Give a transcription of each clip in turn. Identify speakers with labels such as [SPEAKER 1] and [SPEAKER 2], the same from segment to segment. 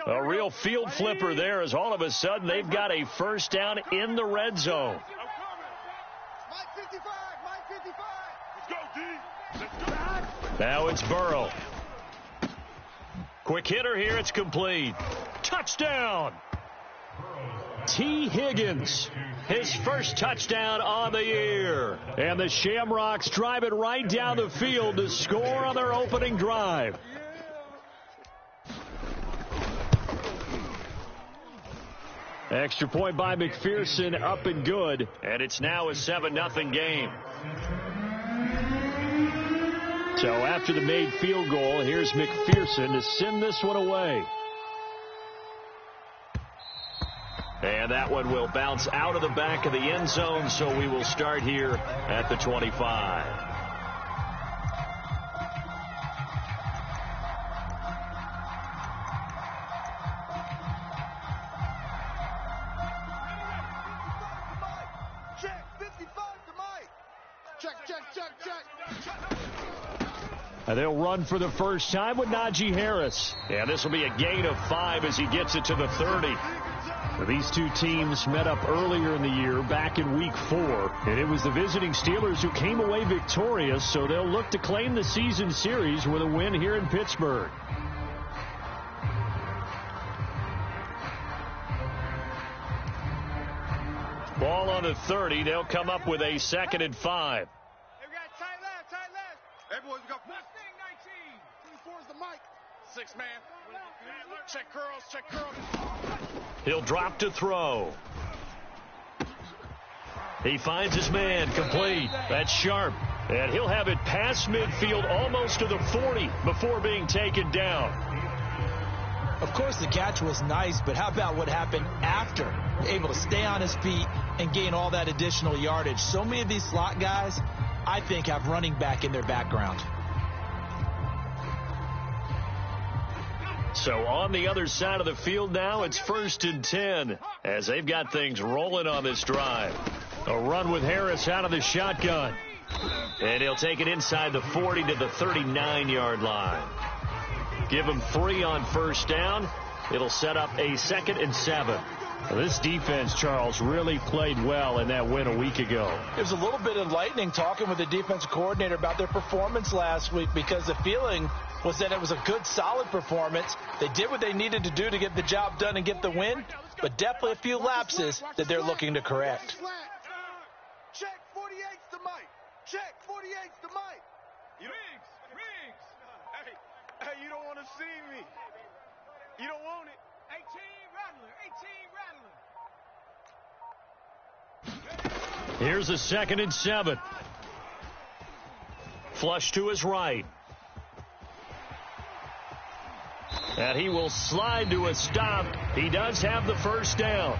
[SPEAKER 1] A real field flipper there as all of a sudden they've got a first down in the red zone. Now it's Burrow. Quick hitter here. It's complete. Touchdown. T. Higgins, his first touchdown on the year. And the Shamrocks drive it right down the field to score on their opening drive. Extra point by McPherson, up and good. And it's now a 7-0 game. So after the made field goal, here's McPherson to send this one away. And that one will bounce out of the back of the end zone, so we will start here at the 25. And they'll run for the first time with Najee Harris. And this will be a gain of 5 as he gets it to the 30. These two teams met up earlier in the year, back in Week 4. And it was the visiting Steelers who came away victorious, so they'll look to claim the season series with a win here in Pittsburgh. Ball on the 30. They'll come up with a 2nd and 5.
[SPEAKER 2] Hey, boys, we got Mustang 19. 24 is the mic. 6 man. Check curls, check curls.
[SPEAKER 1] He'll drop to throw. He finds his man, complete. That's Sharp. And he'll have it past midfield almost to the 40 before being taken down.
[SPEAKER 3] Of course, the catch was nice, but how about what happened after? Able to stay on his feet and gain all that additional yardage. So many of these slot guys, I think, have running back in their background.
[SPEAKER 1] So on the other side of the field now, it's 1st and 10 as they've got things rolling on this drive. A run with Harris out of the shotgun. And he'll take it inside the 40 to the 39-yard line. Give him 3 on first down. It'll set up a 2nd and 7. Well, this defense, Charles, really played well in that win a week ago.
[SPEAKER 3] It was a little bit enlightening talking with the defensive coordinator about their performance last week, because the feeling was that it was a good, solid performance. They did what they needed to do to get the job done and get the win, but definitely a few lapses that they're looking to correct.
[SPEAKER 2] Check 48's the mic. Check 48's the mic. Riggs. Hey, you don't want to see me. You don't want it. 18 Rattler.
[SPEAKER 1] Here's a 2nd and 7. Flush to his right. And he will slide to a stop. He does have the first down.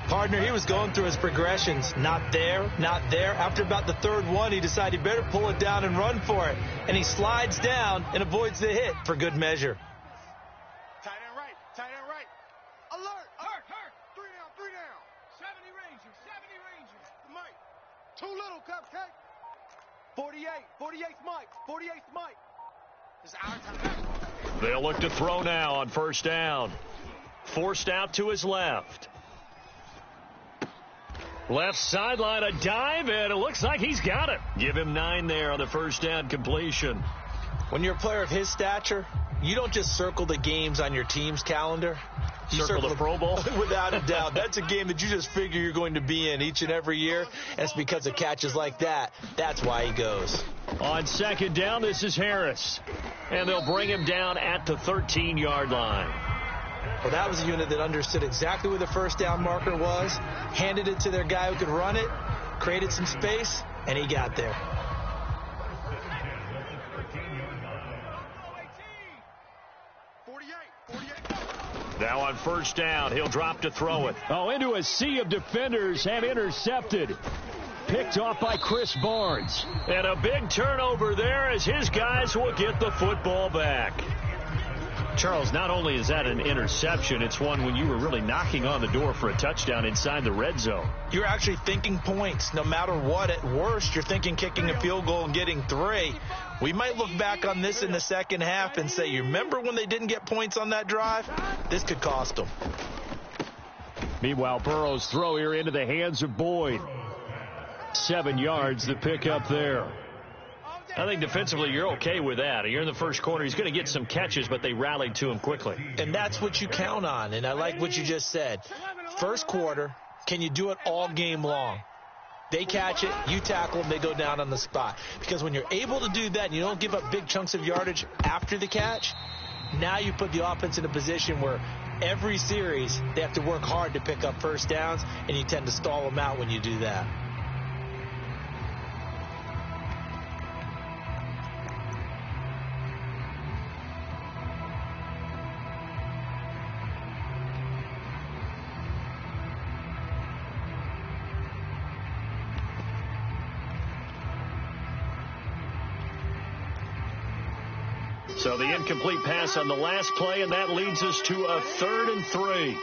[SPEAKER 3] Partner, he was going through his progressions. Not there, not there. After about the 3rd one, he decided he better pull it down and run for it. And he slides down and avoids the hit for good measure.
[SPEAKER 2] Tight end right. Alert. 3 down. 70 Ranger. The mic. Too little, Cupcake. 48's Mike. 48's Mike. It's our time.
[SPEAKER 1] They'll look to throw now on first down. Forced out to his left. Left sideline, a dive, and it looks like he's got it. Give him 9 there on the first down completion.
[SPEAKER 3] When you're a player of his stature, you don't just circle the games on your team's calendar. You
[SPEAKER 1] circle the Pro Bowl?
[SPEAKER 3] Without a doubt. That's a game that you just figure you're going to be in each and every year, and it's because of catches like that. That's why he goes.
[SPEAKER 1] On 2nd down, this is Harris. And they'll bring him down at the 13-yard line.
[SPEAKER 3] Well, that was a unit that understood exactly where the first down marker was, handed it to their guy who could run it, created some space, and he got there.
[SPEAKER 1] Now on first down, he'll drop to throw it. Oh, into a sea of defenders and intercepted. Picked off by Chris Barnes. And a big turnover there as his guys will get the football back. Charles, not only is that an interception, it's one when you were really knocking on the door for a touchdown inside the red zone.
[SPEAKER 3] You're actually thinking points no matter what. At worst, you're thinking kicking a field goal and getting 3. We might look back on this in the second half and say, you remember when they didn't get points on that drive? This could cost them.
[SPEAKER 1] Meanwhile, Burrow's throw here into the hands of Boyd. 7 yards, the pickup there. I think defensively you're okay with that. You're in the first quarter. He's going to get some catches, but they rallied to him quickly.
[SPEAKER 3] And that's what you count on, and I like what you just said. First quarter, can you do it all game long? They catch it, you tackle them, they go down on the spot. Because when you're able to do that and you don't give up big chunks of yardage after the catch, now you put the offense in a position where every series they have to work hard to pick up first downs, and you tend to stall them out when you do that.
[SPEAKER 1] So the incomplete pass on the last play, and that leads us to a 3rd and 3.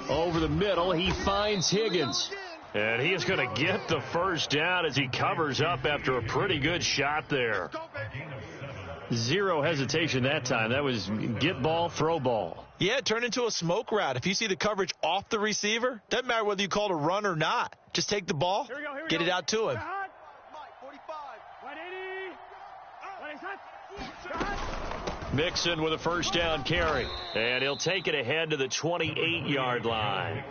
[SPEAKER 1] Over the middle, he finds Higgins. And he is going to get the first down as he covers up after a pretty good shot there. Zero hesitation that time. That was get ball, throw ball.
[SPEAKER 3] Yeah, it turned into a smoke route. If you see the coverage off the receiver, doesn't matter whether you call it a run or not. Just take the ball, get it out to him.
[SPEAKER 1] Mixon with a first down carry, and he'll take it ahead to the 28-yard line.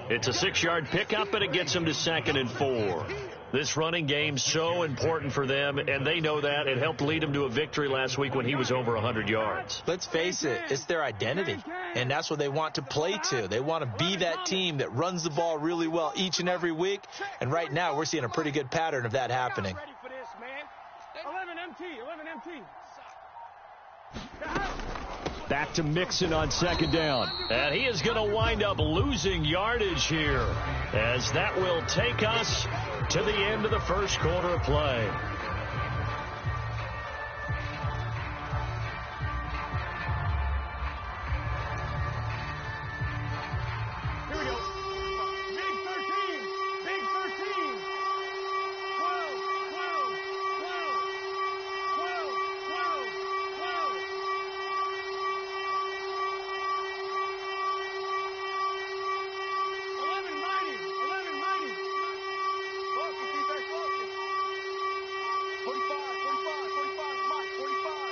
[SPEAKER 1] It's a 6-yard pickup, and it gets him to 2nd and 4. This running game so important for them, and they know that. It helped lead him to a victory last week when he was over 100 yards.
[SPEAKER 3] Let's face it, it's their identity, and that's what they want to play to. They want to be that team that runs the ball really well each and every week, and right now we're seeing a pretty good pattern of that happening.
[SPEAKER 2] 11 MT.
[SPEAKER 1] Back to Mixon on 2nd down. And he is going to wind up losing yardage here, as that will take us to the end of the first quarter of play.
[SPEAKER 2] Here we go. Big 13. Big 13. 12. 45.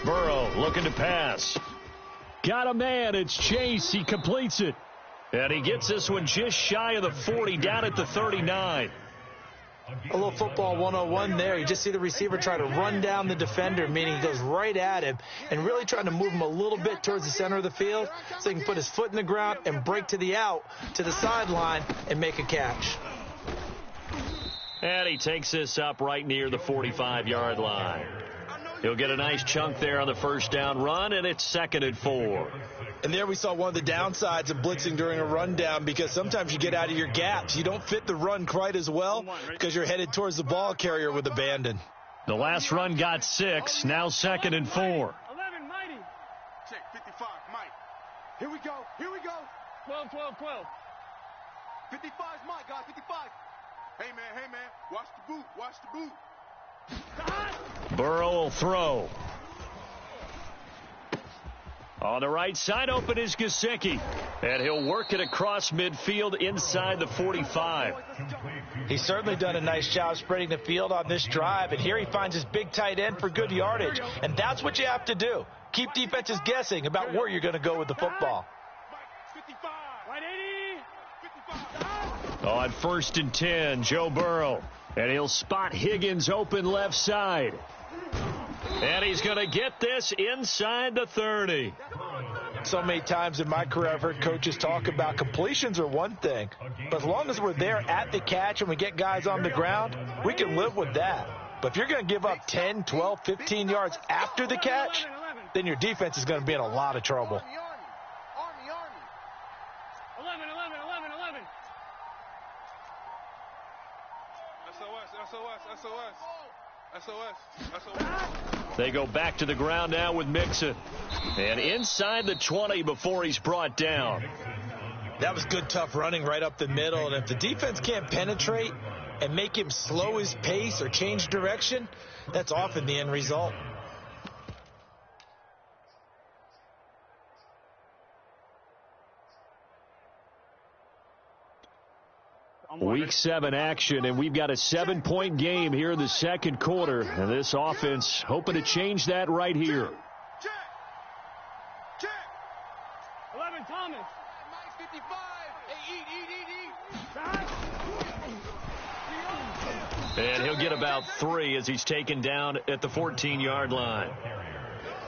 [SPEAKER 1] Burrow looking to pass. Got a man. It's Chase. He completes it. And he gets this one just shy of the 40, down at the 39.
[SPEAKER 3] A little football 101 there. You just see the receiver try to run down the defender, meaning he goes right at him and really trying to move him a little bit towards the center of the field so he can put his foot in the ground and break to the out, to the sideline, and make a catch.
[SPEAKER 1] And he takes this up right near the 45-yard line. He'll get a nice chunk there on the first down run, and it's 2nd and 4.
[SPEAKER 3] And there we saw one of the downsides of blitzing during a rundown, because sometimes you get out of your gaps. You don't fit the run quite as well because you're headed towards the ball carrier with abandon.
[SPEAKER 1] The last run got 6, now 2nd and 4.
[SPEAKER 2] 11, Mighty. Check, 55, Mike. Here we go. 12. 55's Mike, guys, 55. Hey, man, watch the boot.
[SPEAKER 1] Burrow will throw. On the right side, open is Gesicki. And he'll work it across midfield inside the 45.
[SPEAKER 3] He's certainly done a nice job spreading the field on this drive. And here he finds his big tight end for good yardage. And that's what you have to do. Keep defenses guessing about where you're going to go with the football.
[SPEAKER 2] 55. 180. 55.
[SPEAKER 1] On 1st and 10, Joe Burrow. And he'll spot Higgins open left side. And he's going to get this inside the 30.
[SPEAKER 3] So many times in my career I've heard coaches talk about completions are one thing. But as long as we're there at the catch and we get guys on the ground, we can live with that. But if you're going to give up 10, 12, 15 yards after the catch, then your defense is going to be in a lot of trouble.
[SPEAKER 2] Army. 11. SOS.
[SPEAKER 1] They go back to the ground now with Mixon. And inside the 20 before he's brought down.
[SPEAKER 3] That was good, tough running right up the middle. And if the defense can't penetrate, and make him slow his pace or change direction, that's often the end result.
[SPEAKER 1] Week 7 action, and we've got a 7-point game here in the second quarter. And this offense hoping to change that right here.
[SPEAKER 2] Check.
[SPEAKER 4] 11, Thomas.
[SPEAKER 2] Mike's 55. Hey, eat.
[SPEAKER 1] And he'll get about 3 as he's taken down at the 14-yard line.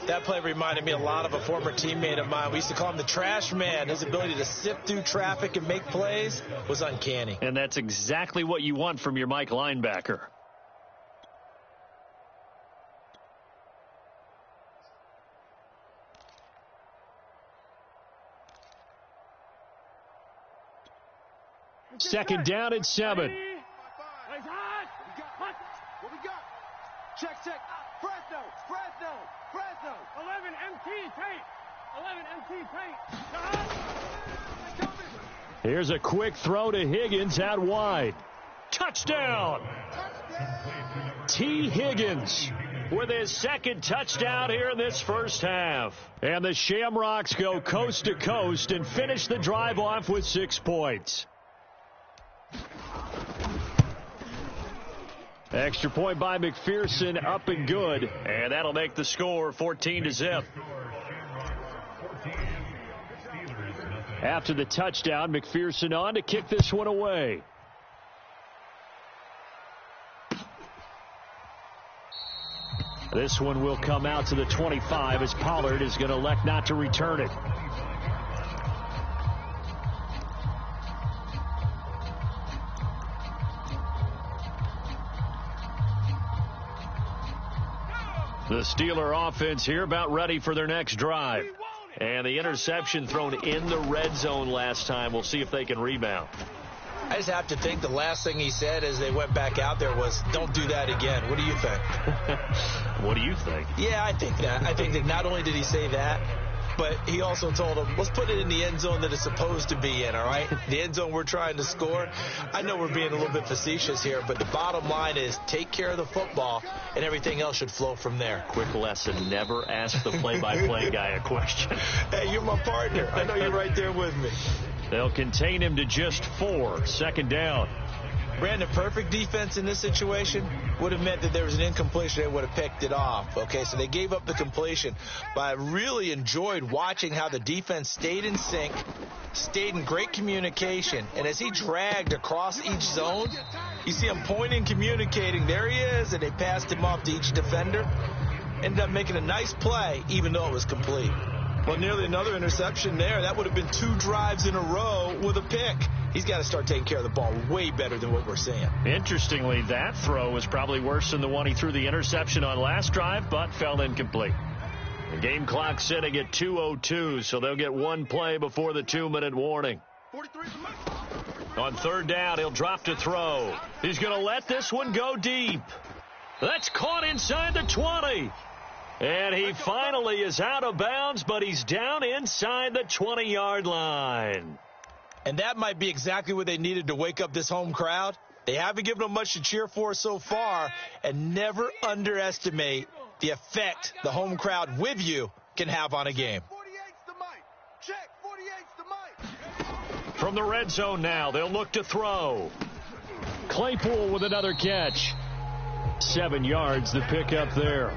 [SPEAKER 3] That play reminded me a lot of a former teammate of mine. We used to call him the trash man. His ability to sift through traffic and make plays was uncanny.
[SPEAKER 1] And that's exactly what you want from your Mike linebacker. Second down and 7.
[SPEAKER 4] Nice hot.
[SPEAKER 2] What we got? Check. Fresno.
[SPEAKER 4] 11, MT, tight. 11, MT, tight.
[SPEAKER 1] Here's a quick throw to Higgins out wide. Touchdown! T. Higgins with his second touchdown here in this first half. And the Shamrocks go coast to coast and finish the drive off with 6 points. Extra point by McPherson, up and good. And that'll make the score 14-0. After the touchdown, McPherson on to kick this one away. This one will come out to the 25 as Pollard is going to elect not to return it. The Steeler offense here about ready for their next drive. And the interception thrown in the red zone last time. We'll see if they can rebound.
[SPEAKER 3] I just have to think the last thing he said as they went back out there was, don't do that again. What do you think?
[SPEAKER 1] What do you think?
[SPEAKER 3] Yeah, I think that. I think that not only did he say that, but he also told him, let's put it in the end zone that it's supposed to be in, all right? The end zone we're trying to score. I know we're being a little bit facetious here, but the bottom line is take care of the football, and everything else should flow from there.
[SPEAKER 1] Quick lesson, never ask the play-by-play guy a question.
[SPEAKER 3] Hey, you're my partner. I know you're right there with me.
[SPEAKER 1] They'll contain him to just 4. Second down.
[SPEAKER 3] Brandon, perfect defense in this situation would have meant that there was an incompletion. They would have picked it off. Okay, so they gave up the completion. But I really enjoyed watching how the defense stayed in sync, stayed in great communication. And as he dragged across each zone, you see him pointing, communicating. There he is, and they passed him off to each defender. Ended up making a nice play, even though it was complete. Well, nearly another interception there. That would have been 2 drives in a row with a pick. He's got to start taking care of the ball way better than what we're seeing.
[SPEAKER 1] Interestingly, that throw was probably worse than the one he threw the interception on last drive, but fell incomplete. The game clock sitting at 2:02, so they'll get 1 play before the 2-minute warning. On third down, he'll drop to throw. He's going to let this one go deep. That's caught inside the 20. And he finally is out of bounds, but he's down inside the 20-yard line.
[SPEAKER 3] And that might be exactly what they needed to wake up this home crowd. They haven't given them much to cheer for so far, and never underestimate the effect the home crowd with you can have on a game.
[SPEAKER 2] 48's the mic. Check. 48's the mic.
[SPEAKER 1] From the red zone now, they'll look to throw. Claypool with another catch. 7 yards, the pickup there.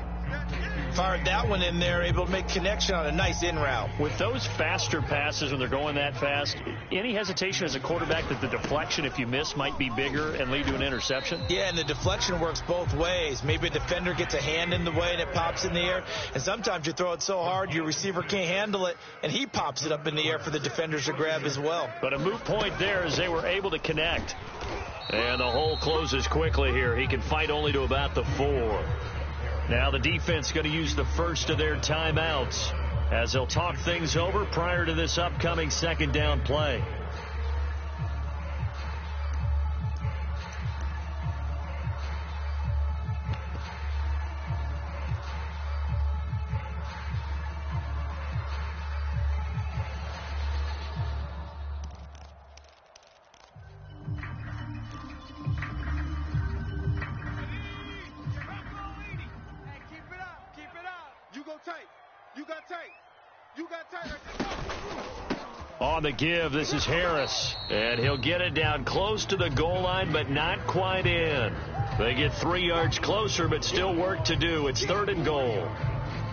[SPEAKER 3] Fired that one in there, able to make connection on a nice in route.
[SPEAKER 1] With those faster passes, when they're going that fast, any hesitation as a quarterback that the deflection, if you miss, might be bigger and lead to an interception?
[SPEAKER 3] Yeah, and the deflection works both ways. Maybe a defender gets a hand in the way and it pops in the air. And sometimes you throw it so hard your receiver can't handle it, and he pops it up in the air for the defenders to grab as well.
[SPEAKER 1] But a moot point there as they were able to connect. And the hole closes quickly here. He can fight only to about the 4. Now the defense going to use the first of their timeouts as they'll talk things over prior to this upcoming second down play.
[SPEAKER 2] go tight. You got tight. You got tight.
[SPEAKER 1] On the give, this is Harris. And he'll get it down close to the goal line, but not quite in. They get 3 yards closer, but still work to do. It's 3rd and goal.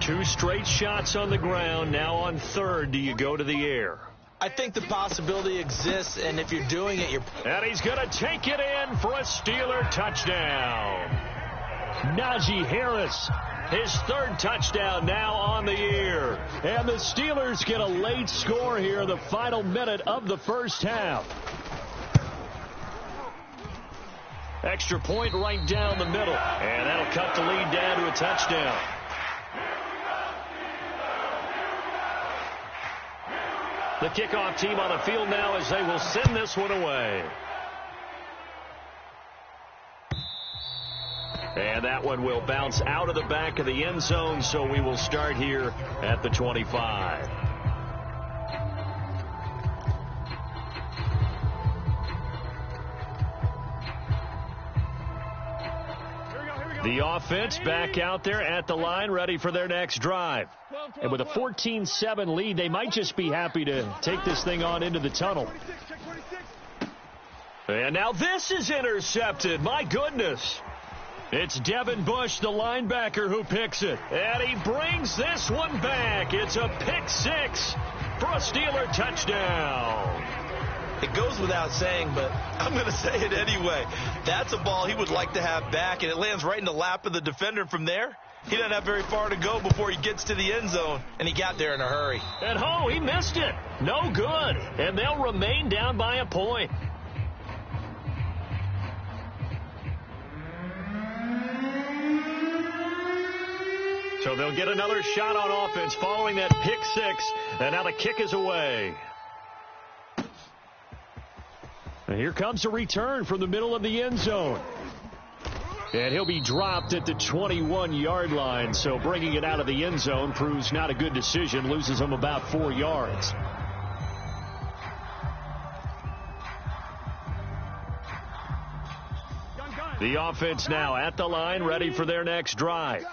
[SPEAKER 1] 2 straight shots on the ground. Now on 3rd, do you go to the air?
[SPEAKER 3] I think the possibility exists, and if you're doing it, you're...
[SPEAKER 1] And he's going to take it in for a Steeler touchdown. Najee Harris, his 3rd touchdown now on the year. And the Steelers get a late score here in the final minute of the first half. Extra point right down the middle. And that'll cut the lead down to a touchdown. The kickoff team on the field now as they will send this one away. And that one will bounce out of the back of the end zone, so we will start here at the 25. The offense back out there at the line, ready for their next drive. And with a 14-7 lead, they might just be happy to take this thing on into the tunnel. And now this is intercepted. My goodness. It's Devin Bush, the linebacker, who picks it. And he brings this one back. It's a pick 6 for a Steeler touchdown.
[SPEAKER 3] It goes without saying, but I'm going to say it anyway. That's a ball he would like to have back, and it lands right in the lap of the defender from there. He doesn't have very far to go before he gets to the end zone, and he got there in a hurry.
[SPEAKER 1] And he missed it. No good. And they'll remain down by a point. So they'll get another shot on offense following that pick 6, and now the kick is away. And here comes a return from the middle of the end zone. And he'll be dropped at the 21-yard line, so bringing it out of the end zone proves not a good decision, loses him about 4 yards. The offense now at the line, ready for their next drive.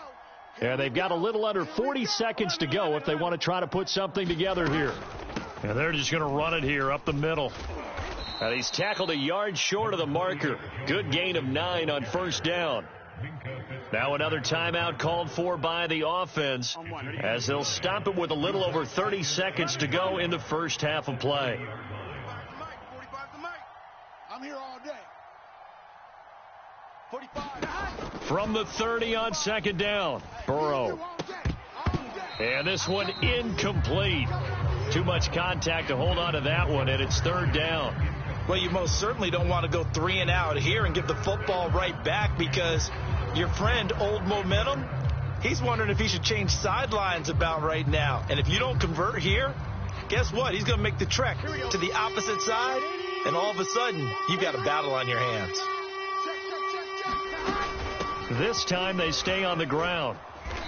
[SPEAKER 1] And they've got a little under 40 seconds to go if they want to try to put something together here. And they're just going to run it here up the middle. And he's tackled a yard short of the marker. Good gain of 9 on first down. Now another timeout called for by the offense as they'll stop it with a little over 30 seconds to go in the first half of play.
[SPEAKER 2] I'm here all day. 45.
[SPEAKER 1] From the 30 on second down, Burrow. And this one incomplete. Too much contact to hold on to that one, and it's 3rd down.
[SPEAKER 3] Well, you most certainly don't want to go 3 and out here and give the football right back because your friend, Old Momentum, he's wondering if he should change sidelines about right now. And if you don't convert here, guess what? He's going to make the trek to the opposite side, and all of a sudden, you've got a battle on your hands.
[SPEAKER 1] This time they stay on the ground.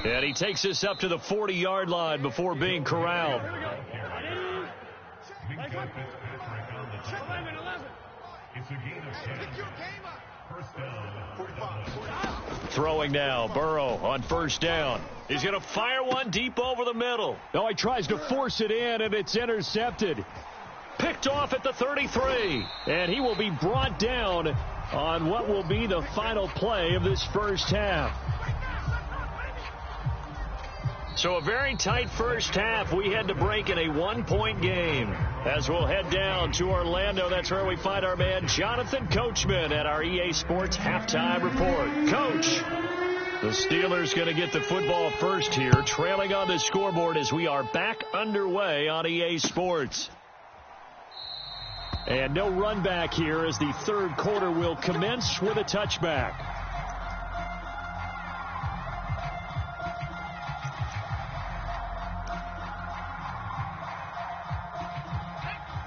[SPEAKER 1] And he takes this up to the 40-yard line before being corralled. Throwing now, Burrow on first down. He's going to fire one deep over the middle. No, he tries to force it in, and it's intercepted. Picked off at the 33, and he will be brought down on what will be the final play of this first half. So a very tight first half. We had to break in a 1-point game. As we'll head down to Orlando, that's where we find our man Jonathan Coachman at our EA Sports Halftime Report. Coach, the Steelers going to get the football first here, trailing on the scoreboard as we are back underway on EA Sports. And no run back here as the 3rd quarter will commence with a touchback.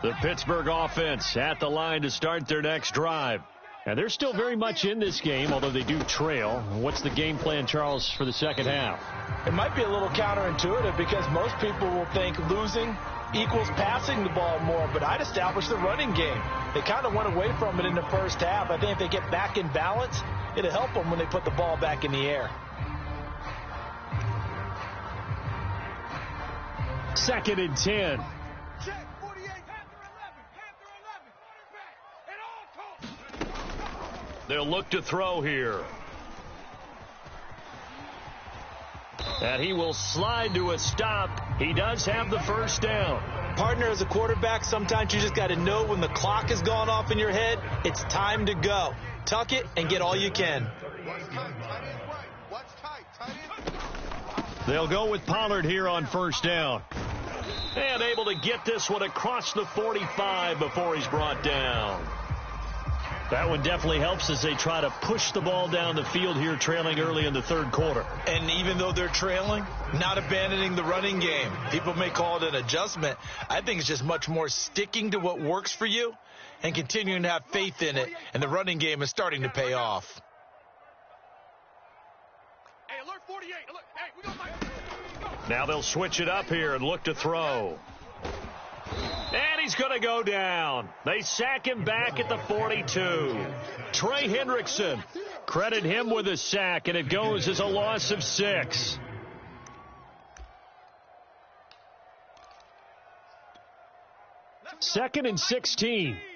[SPEAKER 1] The Pittsburgh offense at the line to start their next drive. And they're still very much in this game, although they do trail. What's the game plan, Charles, for the second half?
[SPEAKER 3] It might be a little counterintuitive because most people will think losing equals passing the ball more, but I'd establish the running game. They kind of went away from it in the first half. I think if they get back in balance, it'll help them when they put the ball back in the air.
[SPEAKER 1] 2nd and 10.
[SPEAKER 2] Check 48. Panther 11. Panther 11. Quarterback.
[SPEAKER 1] They'll look to throw here. And he will slide to a stop. He does have the first down.
[SPEAKER 3] Partner, as a quarterback, sometimes you just got to know when the clock has gone off in your head, it's time to go. Tuck it and get all you can.
[SPEAKER 2] Watch tight. Tight end right. Watch tight. Tight end.
[SPEAKER 1] They'll go with Pollard here on first down. And able to get this one across the 45 before he's brought down. That one definitely helps as they try to push the ball down the field here, trailing early in the third quarter.
[SPEAKER 3] And even though they're trailing, not abandoning the running game. People may call it an adjustment. I think it's just much more sticking to what works for you and continuing to have faith in it. And the running game is starting to pay off.
[SPEAKER 2] Hey, alert 48. Alert. Hey, we got my...
[SPEAKER 1] Now they'll switch it up here and look to throw. And he's going to go down. They sack him back at the 42. Trey Hendrickson, credit him with a sack, and it goes as a loss of 6. Second and 16.
[SPEAKER 4] 19 Lions.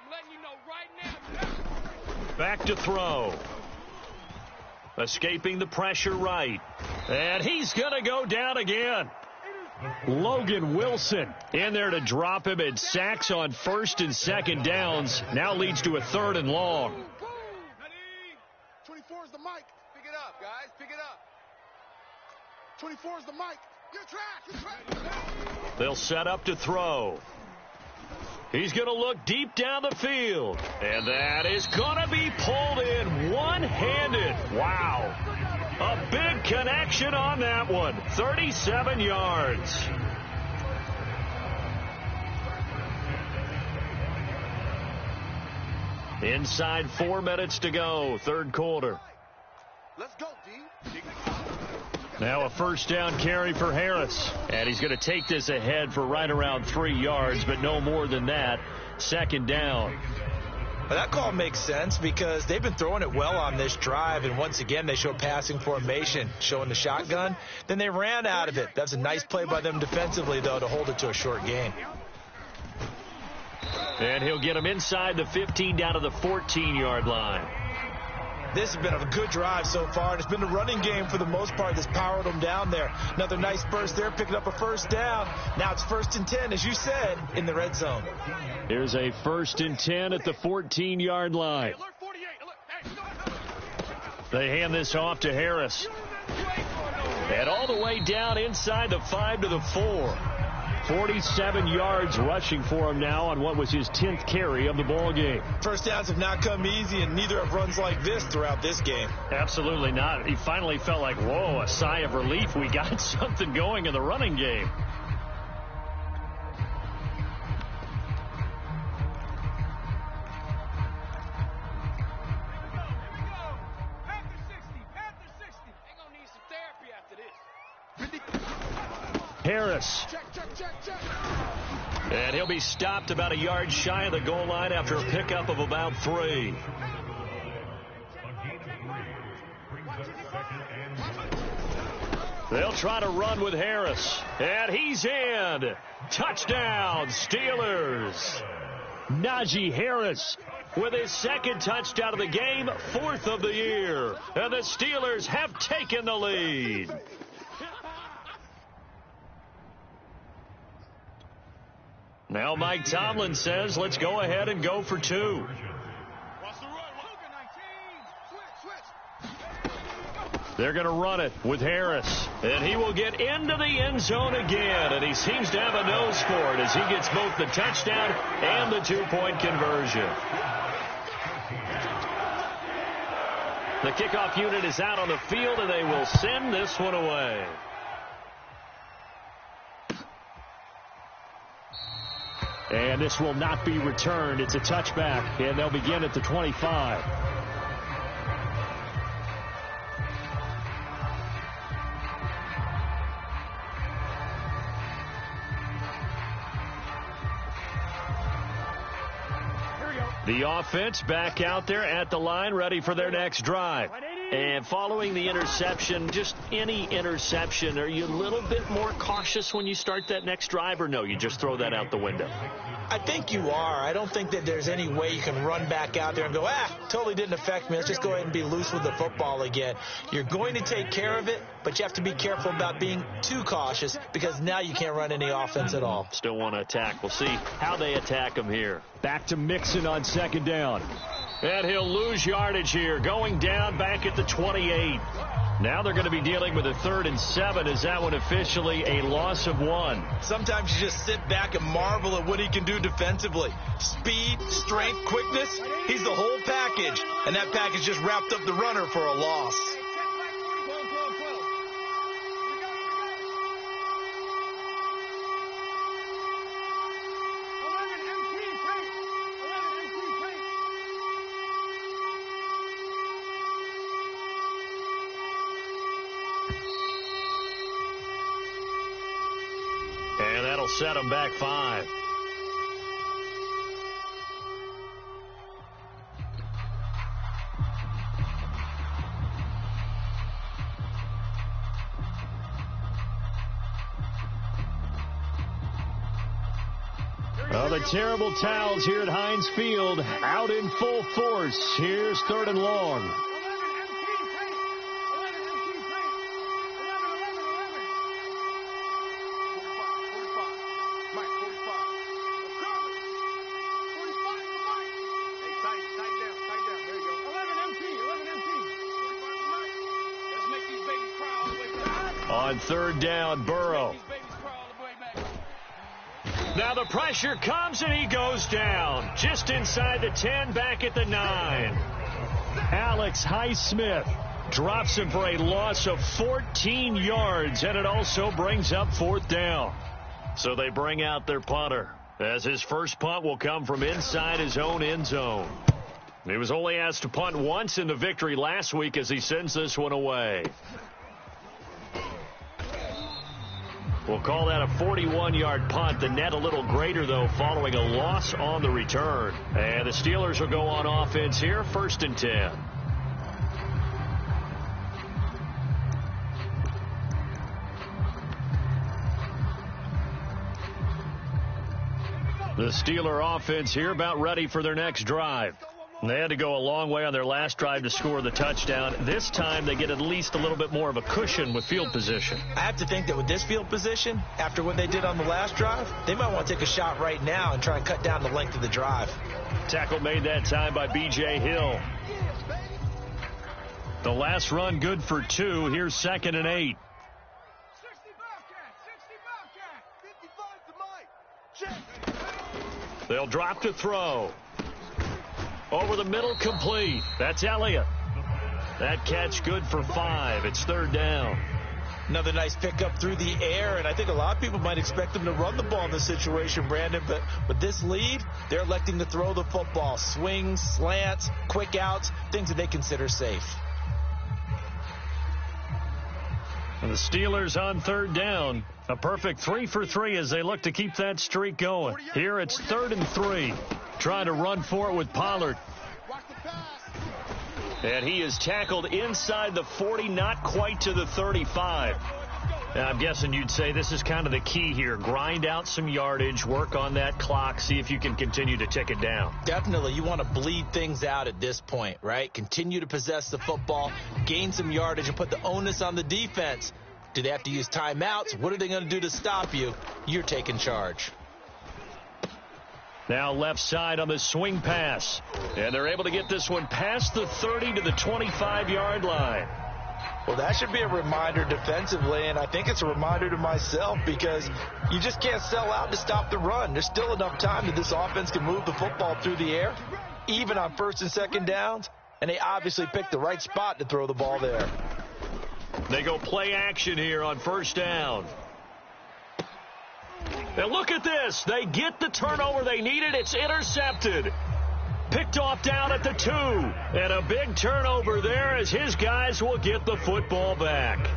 [SPEAKER 4] I'm letting you know right now.
[SPEAKER 1] Back to throw. Escaping the pressure right. And he's going to go down again. Logan Wilson in there to drop him, and sacks on 1st and 2nd downs. Now leads to a 3rd and long.
[SPEAKER 2] 24 is the mic. Pick it up, guys. Pick it up. 24 is the mic. You're trash. You're trash.
[SPEAKER 1] They'll set up to throw. He's going to look deep down the field. And that is going to be pulled in one-handed. Wow. A big connection on that one. 37 yards. Inside 4 minutes to go, third quarter.
[SPEAKER 2] Let's go, D.
[SPEAKER 1] Now a first down carry for Harris. And he's going to take this ahead for right around 3 yards, but no more than that. 2nd down.
[SPEAKER 3] Well, that call makes sense because they've been throwing it well on this drive, and once again they show passing formation, showing the shotgun. Then they ran out of it. That's a nice play by them defensively, though, to hold it to a short gain.
[SPEAKER 1] And he'll get him inside the 15 down to the 14-yard line.
[SPEAKER 3] This has been a good drive so far, and it's been the running game for the most part that's powered them down there. Another nice burst there, picking up a first down. Now it's 1st and 10, as you said, in the red zone.
[SPEAKER 1] Here's a 1st and 10 at the 14-yard line. They hand this off to Harris. And all the way down inside the 5 to the 4. 47 yards rushing for him now on what was his 10th carry of the ball game.
[SPEAKER 3] First downs have not come easy, and neither have runs like this throughout this game.
[SPEAKER 1] Absolutely not. He finally felt like, whoa, a sigh of relief. We got something going in the running game. Harris. And he'll be stopped about a yard shy of the goal line after a pickup of about 3. They'll try to run with Harris. And he's in. Touchdown, Steelers. Najee Harris with his 2nd touchdown of the game, 4th of the year. And the Steelers have taken the lead. Now Mike Tomlin says, let's go ahead and go for 2. They're going to run it with Harris. And he will get into the end zone again. And he seems to have a nose for it as he gets both the touchdown and the 2-point conversion. The kickoff unit is out on the field, and they will send this one away. And this will not be returned. It's a touchback, and they'll begin at the 25. The offense back out there at the line, ready for their next drive. And following the interception, just any interception, are you a little bit more cautious when you start that next drive, or no, you just throw that out the window?
[SPEAKER 3] I think you are. I don't think that there's any way you can run back out there and go, totally didn't affect me. Let's just go ahead and be loose with the football again. You're going to take care of it, but you have to be careful about being too cautious because now you can't run any offense at all.
[SPEAKER 1] Still want to attack. We'll see how they attack him here.
[SPEAKER 5] Back to Mixon on second down.
[SPEAKER 1] And he'll lose yardage here, going down back at the 28. Now they're going to be dealing with a 3rd and 7. Is that one officially a loss of 1?
[SPEAKER 3] Sometimes you just sit back and marvel at what he can do defensively. Speed, strength, quickness, he's the whole package. And that package just wrapped up the runner for a loss.
[SPEAKER 1] And that'll set them back 5.
[SPEAKER 5] Well, the terrible towels here at Heinz Field out in full force. Here's 3rd and long.
[SPEAKER 1] On 3rd down, Burrow. Now the pressure comes and he goes down. Just inside the 10, back at the 9.
[SPEAKER 5] Alex Highsmith drops him for a loss of 14 yards, and it also brings up 4th down.
[SPEAKER 1] So they bring out their punter, as his first punt will come from inside his own end zone. He was only asked to punt once in the victory last week as he sends this one away. We'll call that a 41-yard punt. The net a little greater, though, following a loss on the return. And the Steelers will go on offense here, 1st and 10. The Steeler offense here about ready for their next drive. They had to go a long way on their last drive to score the touchdown. This time they get at least a little bit more of a cushion with field position.
[SPEAKER 3] I have to think that with this field position, after what they did on the last drive, they might want to take a shot right now and try and cut down the length of the drive.
[SPEAKER 1] Tackle made that time by B.J. Hill.
[SPEAKER 5] The last run good for 2. Here's 2nd and 8.
[SPEAKER 2] 60 Check.
[SPEAKER 1] They'll drop to throw. Over the middle, complete. That's Elliott. That catch good for 5. It's 3rd down.
[SPEAKER 3] Another nice pickup through the air, and I think a lot of people might expect them to run the ball in this situation, Brandon, but with this lead, they're electing to throw the football. Swings, slants, quick outs, things that they consider safe.
[SPEAKER 5] And the Steelers on 3rd down. A perfect 3 for 3 as they look to keep that streak going. Here it's 3rd and 3. Trying to run for it with Pollard.
[SPEAKER 1] And he is tackled inside the 40, not quite to the 35. And I'm guessing you'd say this is kind of the key here. Grind out some yardage, work on that clock, see if you can continue to tick it down.
[SPEAKER 3] Definitely. You want to bleed things out at this point, right? Continue to possess the football, gain some yardage, and put the onus on the defense. Do they have to use timeouts? What are they going to do to stop you? You're taking charge.
[SPEAKER 5] Now left side on the swing pass.
[SPEAKER 1] And they're able to get this one past the 30 to the 25-yard line.
[SPEAKER 3] Well, that should be a reminder defensively, and I think it's a reminder to myself because you just can't sell out to stop the run. There's still enough time that this offense can move the football through the air, even on 1st and 2nd downs, and they obviously picked the right spot to throw the ball there.
[SPEAKER 1] They go play action here on 1st down. And look at this. They get the turnover they needed. It's intercepted. Picked off down at the 2. And a big turnover there as his guys will get the football back.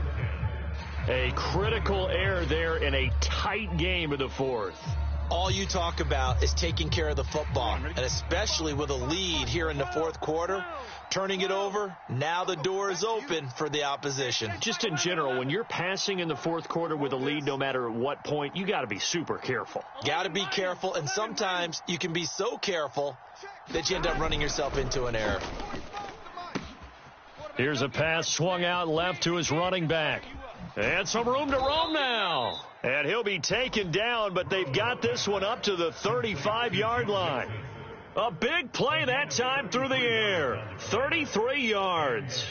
[SPEAKER 1] A critical error there in a tight game of the 4th.
[SPEAKER 3] all you talk about is taking care of the football, and especially with a lead here in the fourth quarter, turning it over, now the door is open for the opposition.
[SPEAKER 1] Just in general, when you're passing in the fourth quarter with a lead, no matter at what point, you got to be super careful.
[SPEAKER 3] Got to be careful, and sometimes you can be so careful that you end up running yourself into an error.
[SPEAKER 1] Here's a pass swung out left to his running back. And some room to roam now. And he'll be taken down, but they've got this one up to the 35-yard line. A big play that time through the air. 33 yards.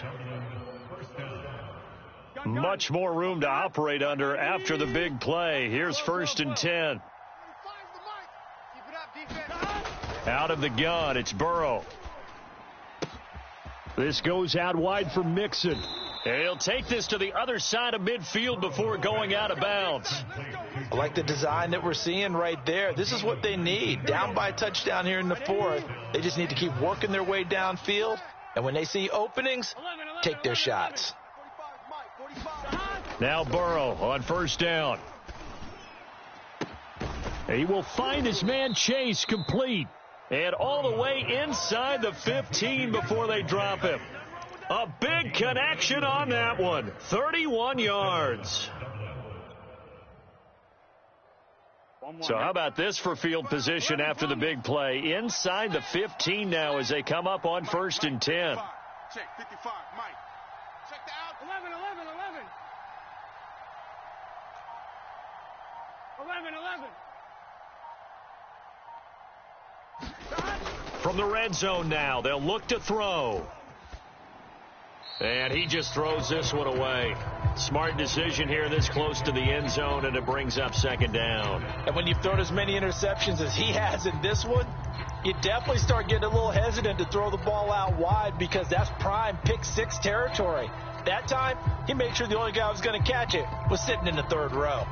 [SPEAKER 1] Much more room to operate under after the big play. Here's 1st and 10. Out of the gun, it's Burrow. This goes out wide for Mixon. And he'll take this to the other side of midfield before going out of bounds.
[SPEAKER 3] I like the design that we're seeing right there. This is what they need. Down by a touchdown here in the fourth. They just need to keep working their way downfield. And when they see openings, take their shots.
[SPEAKER 1] Now Burrow on 1st down. He will find his man Chase complete. And all the way inside the 15 before they drop him. A big connection on that one. 31 yards. So how about this for field position after the big play? Inside the 15 now as they come up on 1st and 10.
[SPEAKER 2] Check 55, Mike. Check the out.
[SPEAKER 4] 11. 11.
[SPEAKER 1] From the red zone now, they'll look to throw. And he just throws this one away. Smart decision here this close to the end zone, and it brings up 2nd down.
[SPEAKER 3] And when you've thrown as many interceptions as he has in this one, you definitely start getting a little hesitant to throw the ball out wide because that's prime pick 6 territory. That time, he made sure the only guy who was going to catch it was sitting in the 3rd row.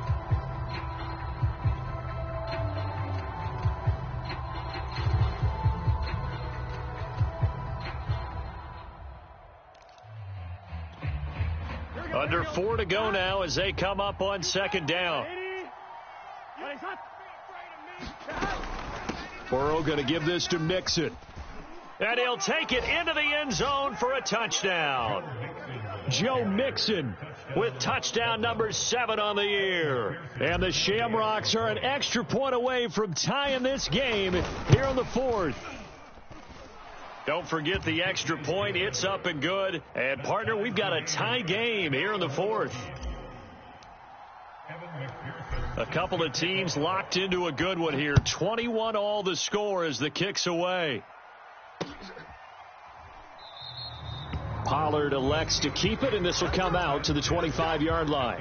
[SPEAKER 1] Under 4 to go now as they come up on 2nd down. Burrow going to give this to Mixon. And he'll take it into the end zone for a touchdown. Joe Mixon with touchdown number 7 on the year. And the Shamrocks are an extra point away from tying this game here in the 4th. Don't forget the extra point. It's up and good. And, partner, we've got a tie game here in the 4th. A couple of teams locked into a good one here. 21 all the score as the kick's away. Pollard elects to keep it, and this will come out to the 25-yard line.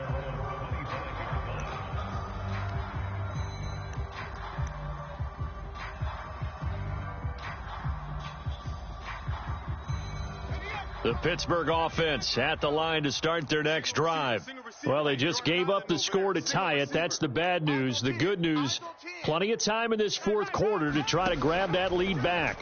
[SPEAKER 1] The Pittsburgh offense at the line to start their next drive. Well, they just gave up the score to tie it. That's the bad news. The good news, plenty of time in this 4th quarter to try to grab that lead back.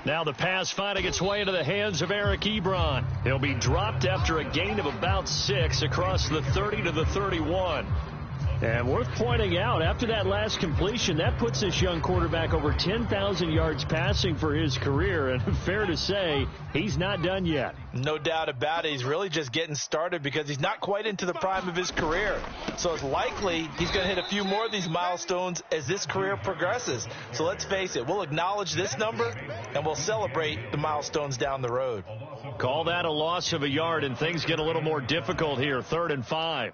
[SPEAKER 1] Now the pass finding its way into the hands of Eric Ebron. He'll be dropped after a gain of about 6 across the 30 to the 31. And worth pointing out, after that last completion, that puts this young quarterback over 10,000 yards passing for his career. And fair to say, he's not done yet.
[SPEAKER 3] No doubt about it. He's really just getting started because he's not quite into the prime of his career. So it's likely he's going to hit a few more of these milestones as this career progresses. So let's face it, we'll acknowledge this number and we'll celebrate the milestones down the road.
[SPEAKER 1] Call that a loss of a yard, and things get a little more difficult here. 3rd and 5.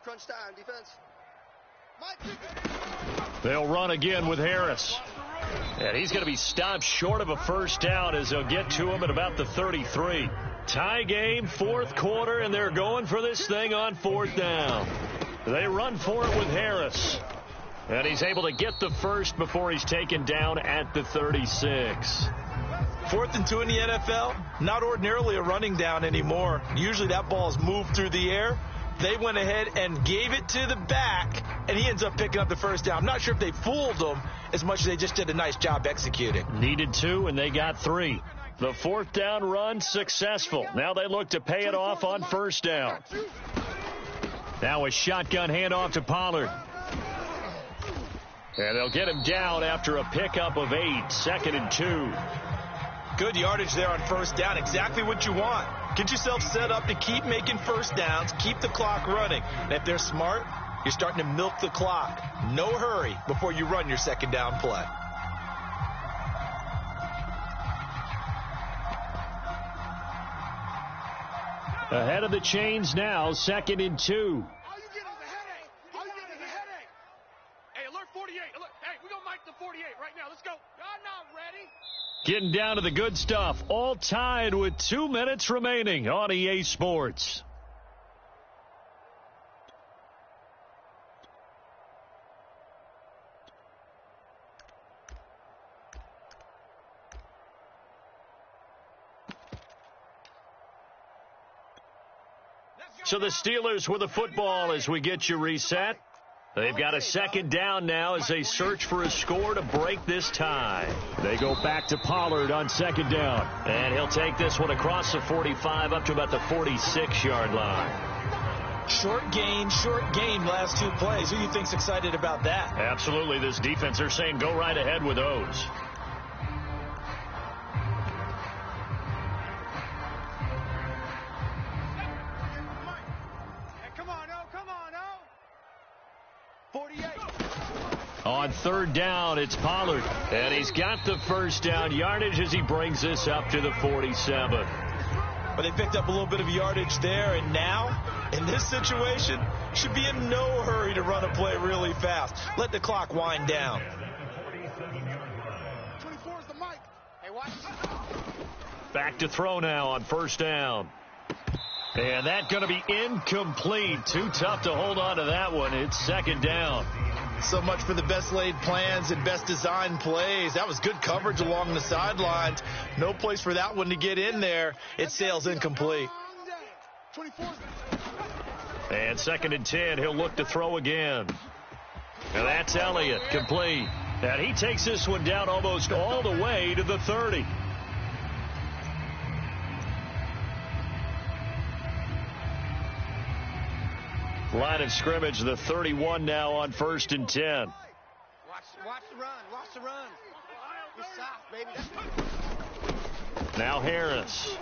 [SPEAKER 2] Crunch time, defense.
[SPEAKER 1] They'll run again with Harris. And he's going to be stopped short of a 1st down as they'll get to him at about the 33. Tie game, 4th quarter, and they're going for this thing on 4th down. They run for it with Harris. And he's able to get the first before he's taken down at the 36.
[SPEAKER 3] 4th and 2 in the NFL, not ordinarily a running down anymore. Usually that ball is moved through the air. They went ahead and gave it to the back, and he ends up picking up the 1st down. I'm not sure if they fooled him as much as they just did a nice job executing.
[SPEAKER 1] Needed 2, and they got 3.
[SPEAKER 5] The fourth down run successful. Now they look to pay it off on first down. Now a shotgun handoff to Pollard. And they'll get him down after a pickup of 8, 2nd and 2.
[SPEAKER 3] Good yardage there on first down. Exactly what you want. Get yourself set up to keep making first downs, keep the clock running. And if they're smart, you're starting to milk the clock. No hurry before you run your second down play.
[SPEAKER 5] Ahead of the chains now, 2nd and 2.
[SPEAKER 2] All you get is a headache. All you get is a headache.
[SPEAKER 4] Hey, alert 48. Alert. Hey, we're going to mic the 48 right now. Let's go. Y'all not ready.
[SPEAKER 5] Getting down to the good stuff. All tied with 2 minutes remaining on EA Sports. So the Steelers with the football as we get you reset. They've got a second down now as they search for a score to break this tie. They go back to Pollard on second down. And he'll take this one across the 45 up to about the 46-yard line.
[SPEAKER 3] Short gain last 2 plays. Who do you think's excited about that?
[SPEAKER 5] Absolutely. This defense, they're saying go right ahead with those. On third down, it's Pollard. And he's got the first down yardage as he brings this up to the 47.
[SPEAKER 3] But they picked up a little bit of yardage there, and now, in this situation, should be in no hurry to run a play really fast. Let the clock wind down.
[SPEAKER 2] 24 is the mic. Hey, watch.
[SPEAKER 5] Back to throw now on first down. And that's going to be incomplete. Too tough to hold on to that one. It's second down.
[SPEAKER 3] So much for the best laid plans and best designed plays. That was good coverage along the sidelines. No place for that one to get in there. It sails incomplete.
[SPEAKER 5] And 2nd and 10. He'll look to throw again. And that's Elliott, complete. And he takes this one down almost all the way to the 30. Line of scrimmage, the 31 now on 1st and 10.
[SPEAKER 2] Watch the run. Watch the run. You're soft, baby.
[SPEAKER 5] Now Harris.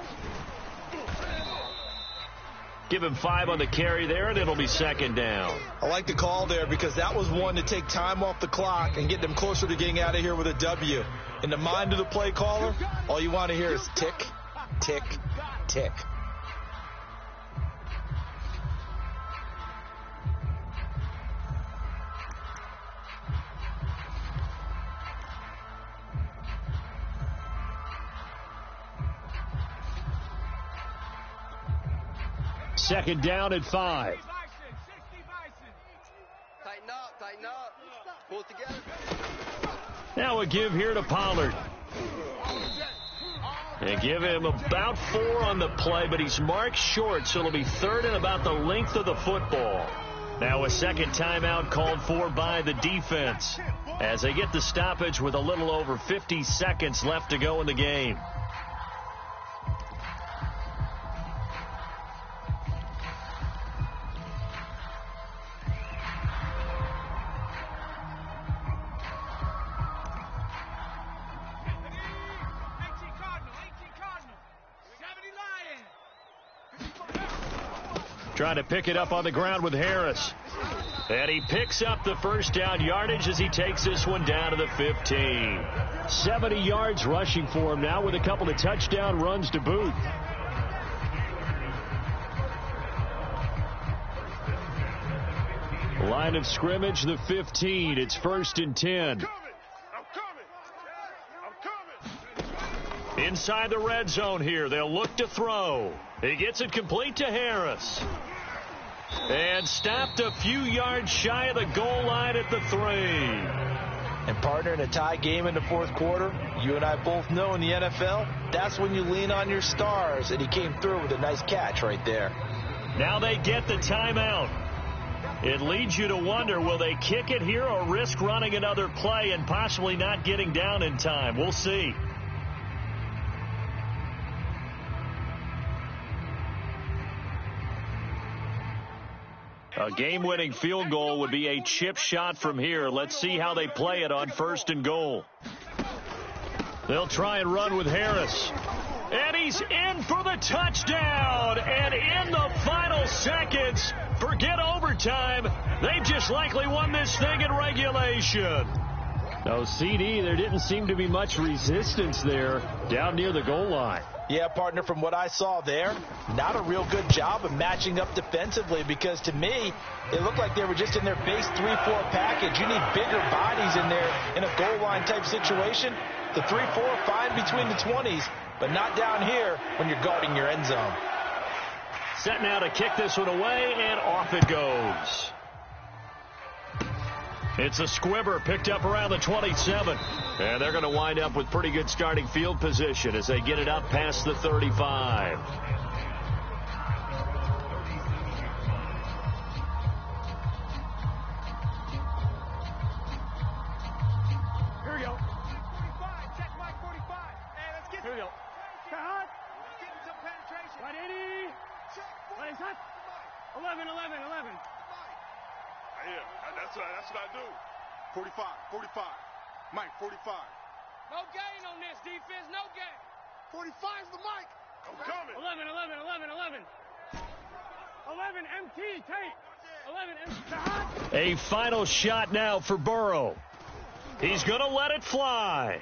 [SPEAKER 5] Give him 5 on the carry there, and it'll be second down.
[SPEAKER 3] I like the call there because that was one to take time off the clock and get them closer to getting out of here with a W. In the mind of the play caller, all you want to hear is tick, tick, tick.
[SPEAKER 5] Second down at 5.
[SPEAKER 2] Tighten up. Pull it together.
[SPEAKER 5] Now a give here to Pollard. And give him about 4 on the play, but he's marked short, so it'll be 3rd and about the length of the football. Now a second timeout called for by the defense as they get the stoppage with a little over 50 seconds left to go in the game. Trying to pick it up on the ground with Harris. And he picks up the first down yardage as he takes this one down to the 15. 70 yards rushing for him now with a couple of touchdown runs to boot. Line of scrimmage, the 15. It's 1st and 10. Inside the red zone here. They'll look to throw. He gets it complete to Harris. And stopped a few yards shy of the goal line at the 3.
[SPEAKER 3] And partner, in a tie game in the fourth quarter, you and I both know in the NFL, that's when you lean on your stars. And he came through with a nice catch right there.
[SPEAKER 5] Now they get the timeout. It leads you to wonder, will they kick it here or risk running another play and possibly not getting down in time? We'll see.
[SPEAKER 1] A game-winning field goal would be a chip shot from here. Let's see how they play it on 1st and goal. They'll try and run with Harris. And he's in for the touchdown. And in the final seconds, forget overtime, they've just likely won this thing in regulation. No, CD, there didn't seem to be much resistance there down near the goal line.
[SPEAKER 3] Yeah, partner, from what I saw there, not a real good job of matching up defensively, because to me, it looked like they were just in their base 3-4 package. You need bigger bodies in there in a goal line type situation. The 3-4 fine between the 20s, but not down here when you're guarding your end zone.
[SPEAKER 1] Set now to kick this one away, and off it goes. It's a squibber picked up around the 27. And they're going to wind up with pretty good starting field position as they get it up past the 35.
[SPEAKER 4] Here we go. 45. Check Mike 45. Hey, let's get here we go. Cut. Get some penetration. 180. What is that? 11.
[SPEAKER 2] Yeah, that's what I do. 45. Mike, 45.
[SPEAKER 4] No gain on this defense, no gain.
[SPEAKER 2] 45's the mic. I'm coming.
[SPEAKER 4] 11. 11 MT tape. 11 MT.
[SPEAKER 1] A final shot now for Burrow. He's going to let it fly.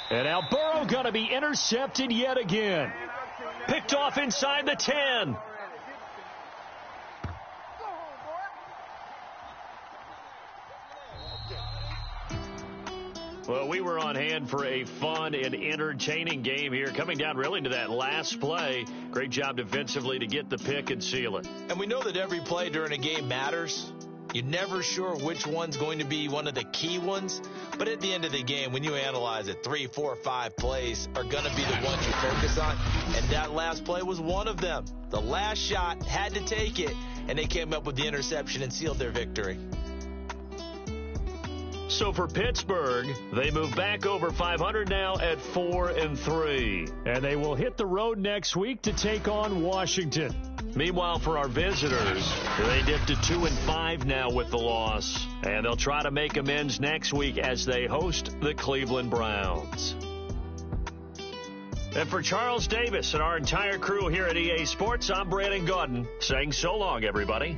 [SPEAKER 1] And now Burrow going to be intercepted yet again. Picked off inside the 10. Well, we were on hand for a fun and entertaining game here, coming down really to that last play. Great job defensively to get the pick and seal it.
[SPEAKER 3] And we know that every play during a game matters. You're never sure which one's going to be one of the key ones. But at the end of the game, when you analyze it, 3, 4, 5 plays are going to be the ones you focus on. And that last play was one of them. The last shot had to take it, and they came up with the interception and sealed their victory.
[SPEAKER 1] So for Pittsburgh, they move back over 500 now at 4-3. And they will hit the road next week to take on Washington. Meanwhile, for our visitors, they dipped to 2-5 now with the loss. And they'll try to make amends next week as they host the Cleveland Browns. And for Charles Davis and our entire crew here at EA Sports, I'm Brandon Gaudin saying so long, everybody.